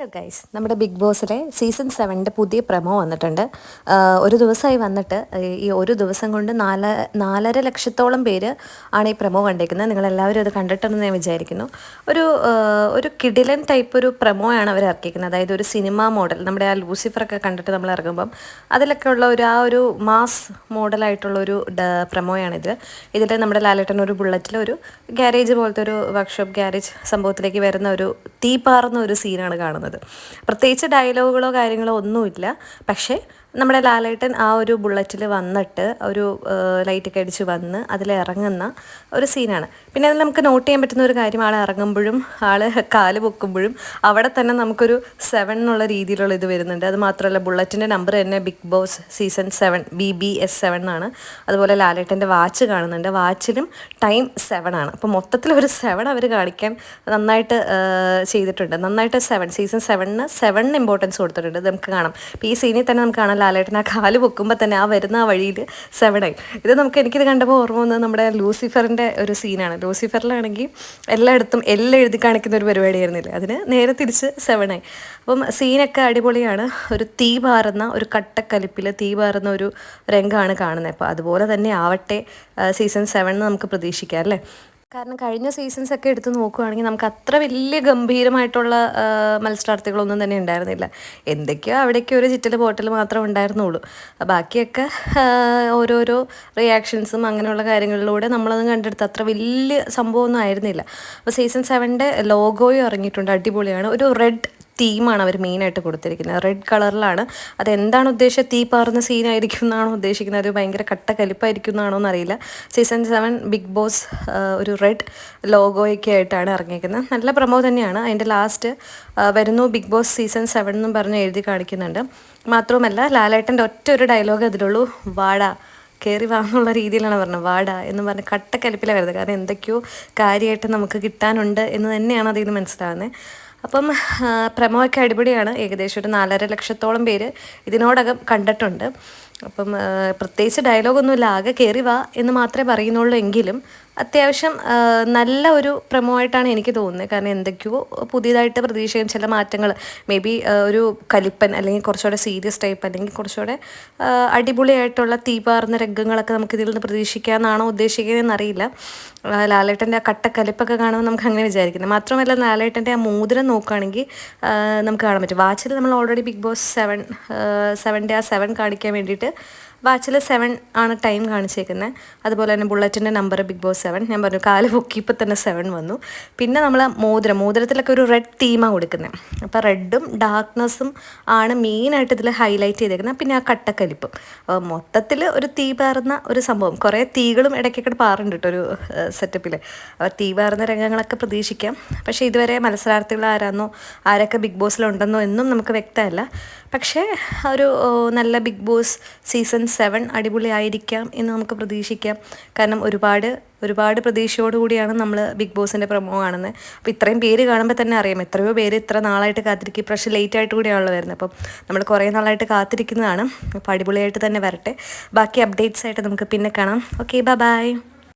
Hello guys, നമ്മുടെ big ബോസിലെ season 7 പുതിയ promo വന്നിട്ടുണ്ട്. ഒരു ദിവസമായി വന്നിട്ട് ഈ ഒരു ദിവസം കൊണ്ട് 4.5 ലക്ഷത്തോളം പേര് ആണ് ഈ പ്രമോ കണ്ടേക്കുന്നത്. നിങ്ങളെല്ലാവരും അത് കണ്ടിട്ടുണ്ടെന്ന് ഞാൻ വിചാരിക്കുന്നു. ഒരു കിടിലൻ ടൈപ്പ് ഒരു പ്രമോ ആണ് അവർ ഇറക്കിയിരിക്കുന്നത്. അതായത് ഒരു സിനിമ മോഡൽ, നമ്മുടെ ആ ലൂസിഫറൊക്കെ കണ്ടിട്ട് നമ്മൾ ഇറങ്ങുമ്പം അതിലൊക്കെ ഉള്ള ഒരു മാസ് മോഡലായിട്ടുള്ള ഒരു പ്രമോയാണിത്. ഇതിൽ നമ്മുടെ ലാലേട്ടൻ ഒരു ബുള്ളറ്റിൽ ഒരു ഗ്യാരേജ് പോലത്തെ ഒരു വർക്ക്ഷോപ്പ് ഗ്യാരേജ് സംഭവത്തിലേക്ക് വരുന്ന ഒരു തീ പാറുന്ന ഒരു സീനാണ് കാണുന്നത്. പ്രത്യേകിച്ച് ഡയലോഗുകളോ കാര്യങ്ങളോ ഒന്നുമില്ല. പക്ഷേ നമ്മുടെ ലാലേട്ടൻ ആ ഒരു ബുള്ളറ്റിൽ വന്നിട്ട് ഒരു ലൈറ്റൊക്കെ അടിച്ച് വന്ന് അതിലിറങ്ങുന്ന ഒരു സീനാണ്. പിന്നെ അതിൽ നമുക്ക് നോട്ട് ചെയ്യാൻ പറ്റുന്ന ഒരു കാര്യം, ആൾ ഇറങ്ങുമ്പോഴും ആൾ കാല് പൊക്കുമ്പോഴും അവിടെ തന്നെ നമുക്കൊരു 7 എന്നുള്ള രീതിയിലുള്ള ഇത് വരുന്നുണ്ട്. അത് മാത്രമല്ല, ബുള്ളറ്റിൻ്റെ നമ്പർ തന്നെ ബിഗ് ബോസ് സീസൺ 7 BBS7 എന്നാണ്. അതുപോലെ ലാലേട്ടൻ്റെ വാച്ച് കാണുന്നുണ്ട്, വാച്ചിലും ടൈം 7 ആണ്. അപ്പോൾ മൊത്തത്തിൽ ഒരു 7 അവർ കാണിക്കാൻ നന്നായിട്ട് ചെയ്തിട്ടുണ്ട്. നന്നായിട്ട് സീസൺ 7 ഇമ്പോർട്ടൻസ് കൊടുത്തിട്ടുണ്ട്. നമുക്ക് കാണാം. ഇപ്പോൾ ഈ സീനിൽ തന്നെ നമുക്ക് കാണാം, ലാലേട്ടൻ ആ കാല് പൊക്കുമ്പോൾ തന്നെ ആ വരുന്ന ആ വഴിയിൽ 7 ആയി. എനിക്കിത് കണ്ടപ്പോൾ ഓർമ്മ വന്നത് നമ്മുടെ ലൂസിഫറിൻ്റെ ഒരു സീനാണ്. ലൂസിഫറിലാണെങ്കിൽ എല്ലായിടത്തും എല്ലാം എഴുതി കാണിക്കുന്ന ഒരു പരിപാടിയായിരുന്നില്ല, അതിന് നേരെ തിരിച്ച് 7 ആയി. അപ്പം സീനൊക്കെ അടിപൊളിയാണ്. ഒരു തീ പാറുന്ന, ഒരു കട്ടക്കലിപ്പിൽ തീ പാറുന്ന ഒരു രംഗമാണ് കാണുന്നത്. അപ്പോൾ അതുപോലെ തന്നെ ആവട്ടെ സീസൺ 7 നമുക്ക് പ്രതീക്ഷിക്കാം അല്ലേ. കാരണം കഴിഞ്ഞ സീസൺസൊക്കെ എടുത്ത് നോക്കുകയാണെങ്കിൽ നമുക്ക് അത്ര വലിയ ഗംഭീരമായിട്ടുള്ള മത്സരാർത്ഥികളൊന്നും തന്നെ ഉണ്ടായിരുന്നില്ല. എന്തൊക്കെയോ അവിടേക്കോ ഒരു ചിറ്റൽ പോട്ടൽ മാത്രമേ ഉണ്ടായിരുന്നുള്ളൂ. ബാക്കിയൊക്കെ ഓരോരോ റിയാക്ഷൻസും അങ്ങനെയുള്ള കാര്യങ്ങളിലൂടെ നമ്മളത് കണ്ടെടുത്ത് അത്ര വലിയ സംഭവമൊന്നും ആയിരുന്നില്ല. അപ്പോൾ സീസൺ 7 ലോഗോയും ഇറങ്ങിയിട്ടുണ്ട്, അടിപൊളിയാണ്. ഒരു റെഡ് തീമാണ് അവർ മെയിനായിട്ട് കൊടുത്തിരിക്കുന്നത്, റെഡ് കളറിലാണ്. അതെന്താണ് ഉദ്ദേശിച്ചത്, തീ പാറുന്ന സീനായിരിക്കും എന്നാണോ ഉദ്ദേശിക്കുന്നത്, ഒരു ഭയങ്കര കട്ട കലിപ്പായിരിക്കും എന്നാണോ എന്നറിയില്ല. സീസൺ 7 ബിഗ് ബോസ് ഒരു റെഡ് ലോഗോയൊക്കെ ആയിട്ടാണ് ഇറങ്ങിയിരിക്കുന്നത്. നല്ല പ്രമോ തന്നെയാണ്. അതിൻ്റെ ലാസ്റ്റ് വരുന്നു ബിഗ് ബോസ് സീസൺ 7 എന്നും പറഞ്ഞ് എഴുതി കാണിക്കുന്നുണ്ട്. മാത്രവുമല്ല, ലാലേട്ടൻ്റെ ഒറ്റ ഒരു ഡയലോഗ് അതിലുള്ളൂ, വാടാ കയറി വാങ്ങുള്ള രീതിയിലാണ് പറഞ്ഞത്. വാടാ എന്ന് പറഞ്ഞ് കട്ടക്കലിപ്പിലാണ് വരുന്നത്. കാരണം എന്തൊക്കെയോ കാര്യമായിട്ട് നമുക്ക് കിട്ടാനുണ്ട് എന്ന് തന്നെയാണ് അതിൽ നിന്ന് മനസ്സിലാകുന്നത്. അപ്പം പ്രമോ ഒക്കെ അടിപൊളിയാണ്. ഏകദേശം ഒരു 4.5 ലക്ഷത്തോളം പേര് ഇതിനോടകം കണ്ടിട്ടുണ്ട്. അപ്പം പ്രത്യേകിച്ച് ഡയലോഗൊന്നുമില്ല, ആകെ കയറി വാ എന്ന് മാത്രമേ പറയുന്നുള്ളൂ. എങ്കിലും അത്യാവശ്യം നല്ല ഒരു പ്രമോ ആയിട്ടാണ് എനിക്ക് തോന്നുന്നത്. കാരണം എന്തൊക്കെയോ പുതിയതായിട്ട് പ്രതീക്ഷിക്കും, ചില മാറ്റങ്ങൾ, മേ ബി ഒരു കലിപ്പൻ അല്ലെങ്കിൽ കുറച്ചുകൂടെ സീരിയസ് ടൈപ്പ് അല്ലെങ്കിൽ കുറച്ചുകൂടെ അടിപൊളിയായിട്ടുള്ള തീപാറുന്ന രംഗങ്ങളൊക്കെ നമുക്ക് ഇതിൽ നിന്ന് പ്രതീക്ഷിക്കാമെന്നാണോ ഉദ്ദേശിക്കുന്നതെന്ന് അറിയില്ല. ലാലേട്ടൻ്റെ ആ കട്ടക്കലിപ്പൊക്കെ കാണുമ്പോൾ നമുക്ക് അങ്ങനെ വിചാരിക്കുന്നത്. മാത്രമല്ല, ലാലേട്ടൻ്റെ ആ മോതിരം നോക്കുകയാണെങ്കിൽ നമുക്ക് കാണാൻ പറ്റും. വാച്ചിൽ നമ്മൾ ഓൾറെഡി ബിഗ് ബോസ് 7 ആ 7 കാണിക്കാൻ വേണ്ടിയിട്ട് വാച്ചിൽ 7 ആണ് ടൈം കാണിച്ചേക്കുന്നത്. അതുപോലെ തന്നെ ബുള്ളറ്റിൻ്റെ നമ്പർ ബിഗ് ബോസ് 7. ഞാൻ പറഞ്ഞു കാല് പൊക്കിയപ്പോൾ തന്നെ 7 വന്നു. പിന്നെ നമ്മൾ മോതിരത്തിലൊക്കെ ഒരു റെഡ് തീമാണ് കൊടുക്കുന്നത്. അപ്പോൾ റെഡും ഡാർക്ക്നെസ്സും ആണ് മെയിനായിട്ട് ഇതിൽ ഹൈലൈറ്റ് ചെയ്തേക്കുന്നത്. പിന്നെ ആ കട്ടക്കലിപ്പും. മൊത്തത്തിൽ ഒരു തീ പാറുന്ന ഒരു സംഭവം. കുറേ തീകളും ഇടയ്ക്കൊക്കെ പാറുണ്ട് കേട്ടോ ഒരു സെറ്റപ്പിൽ. തീ പാറുന്ന രംഗങ്ങളൊക്കെ പ്രതീക്ഷിക്കാം. പക്ഷേ ഇതുവരെ മത്സരാർത്ഥികൾ ആരൊക്കെ ബിഗ് ബോസിലുണ്ടെന്നോ എന്നും നമുക്ക് വ്യക്തമല്ല. പക്ഷേ ഒരു നല്ല ബിഗ് ബോസ് സീസൺ 7 അടിപൊളിയായിരിക്കാം എന്ന് നമുക്ക് പ്രതീക്ഷിക്കാം. കാരണം ഒരുപാട് പ്രതീക്ഷയോടുകൂടിയാണ് നമ്മൾ ബിഗ് ബോസിൻ്റെ പ്രമോ കാണുന്നത്. അപ്പോൾ ഇത്രയും പേര് കാണുമ്പോൾ തന്നെ അറിയാം, എത്രയോ പേര് ഇത്ര നാളായിട്ട് കാത്തിരിക്കും. ഇപ്രാവശ്യം ലേറ്റായിട്ട് കൂടിയാണല്ലോ വരുന്നത്. അപ്പം നമ്മൾ കുറേ നാളായിട്ട് കാത്തിരിക്കുന്നതാണ്. അപ്പോൾ അടിപൊളിയായിട്ട് തന്നെ വരട്ടെ. ബാക്കി അപ്ഡേറ്റ്സ് ആയിട്ട് നമുക്ക് പിന്നെ കാണാം. Okay, by.